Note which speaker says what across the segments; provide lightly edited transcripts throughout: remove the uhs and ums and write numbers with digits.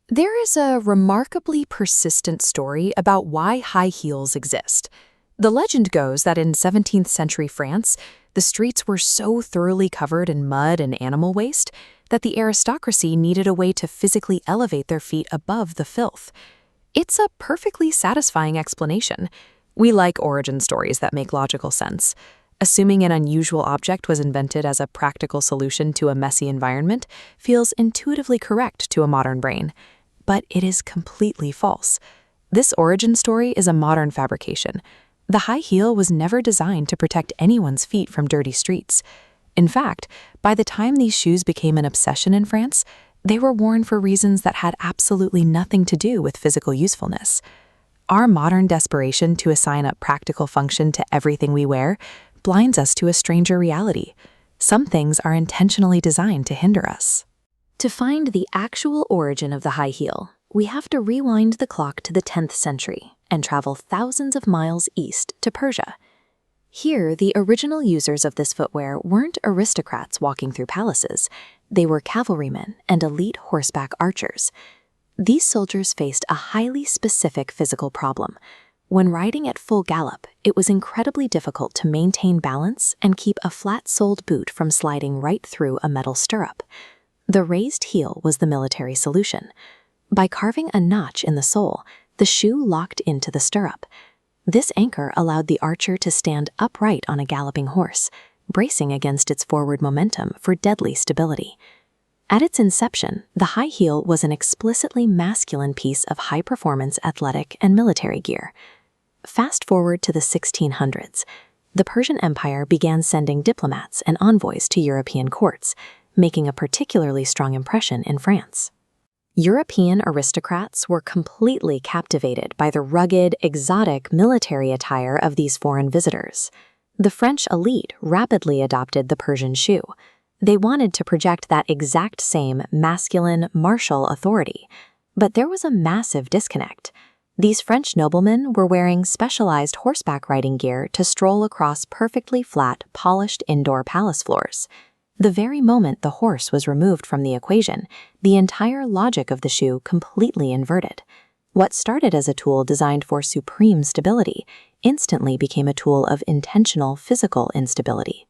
Speaker 1: There is a remarkably persistent story about why high heels exist. The legend goes that in 17th century France, the streets were so thoroughly covered in mud and animal waste that the aristocracy needed a way to physically elevate their feet above the filth. It's a perfectly satisfying explanation. We like origin stories that make logical sense. Assuming an unusual object was invented as a practical solution to a messy environment feels intuitively correct to a modern brain. But it is completely false. This origin story is a modern fabrication. The high heel was never designed to protect anyone's feet from dirty streets. In fact, by the time these shoes became an obsession in France, they were worn for reasons that had absolutely nothing to do with physical usefulness. Our modern desperation to assign a practical function to everything we wear blinds us to a stranger reality. Some things are intentionally designed to hinder us. To find the actual origin of the high heel, we have to rewind the clock to the 10th century and travel thousands of miles east to Persia. Here, the original users of this footwear weren't aristocrats walking through palaces. They were cavalrymen and elite horseback archers. These soldiers faced a highly specific physical problem. When riding at full gallop, it was incredibly difficult to maintain balance and keep a flat-soled boot from sliding right through a metal stirrup. The raised heel was the military solution. By carving a notch in the sole, the shoe locked into the stirrup. This anchor allowed the archer to stand upright on a galloping horse, bracing against its forward momentum for deadly stability. At its inception, the high heel was an explicitly masculine piece of high-performance athletic and military gear. Fast forward to the 1600s, the Persian Empire began sending diplomats and envoys to European courts, making a particularly strong impression in France. European aristocrats were completely captivated by the rugged, exotic military attire of these foreign visitors. The French elite rapidly adopted the Persian shoe. They wanted to project that exact same masculine, martial authority. But there was a massive disconnect. These French noblemen were wearing specialized horseback riding gear to stroll across perfectly flat, polished indoor palace floors. The very moment the horse was removed from the equation, the entire logic of the shoe completely inverted. What started as a tool designed for supreme stability instantly became a tool of intentional physical instability.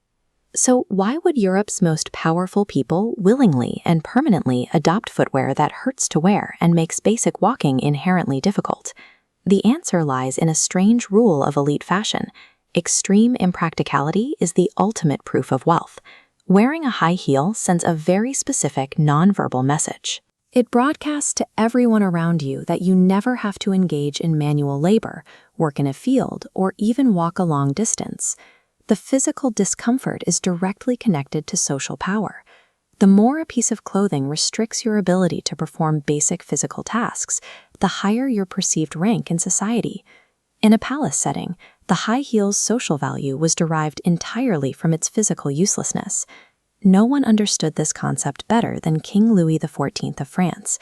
Speaker 1: So why would Europe's most powerful people willingly and permanently adopt footwear that hurts to wear and makes basic walking inherently difficult? The answer lies in a strange rule of elite fashion. Extreme impracticality is the ultimate proof of wealth. Wearing a high heel sends a very specific nonverbal message. It broadcasts to everyone around you that you never have to engage in manual labor, work in a field, or even walk a long distance. The physical discomfort is directly connected to social power. The more a piece of clothing restricts your ability to perform basic physical tasks, the higher your perceived rank in society. In a palace setting, the high heel's social value was derived entirely from its physical uselessness. No one understood this concept better than King Louis XIV of France.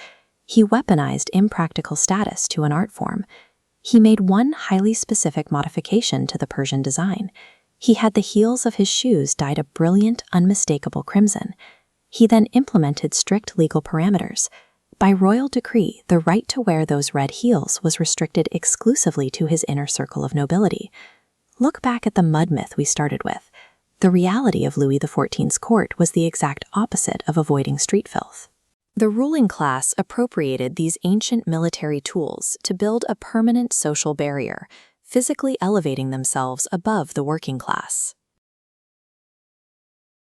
Speaker 1: He weaponized impractical status to an art form. He made one highly specific modification to the Persian design. He had the heels of his shoes dyed a brilliant, unmistakable crimson. He then implemented strict legal parameters. By royal decree, the right to wear those red heels was restricted exclusively to his inner circle of nobility. Look back at the mud myth we started with. The reality of Louis XIV's court was the exact opposite of avoiding street filth. The ruling class appropriated these ancient military tools to build a permanent social barrier, physically elevating themselves above the working class.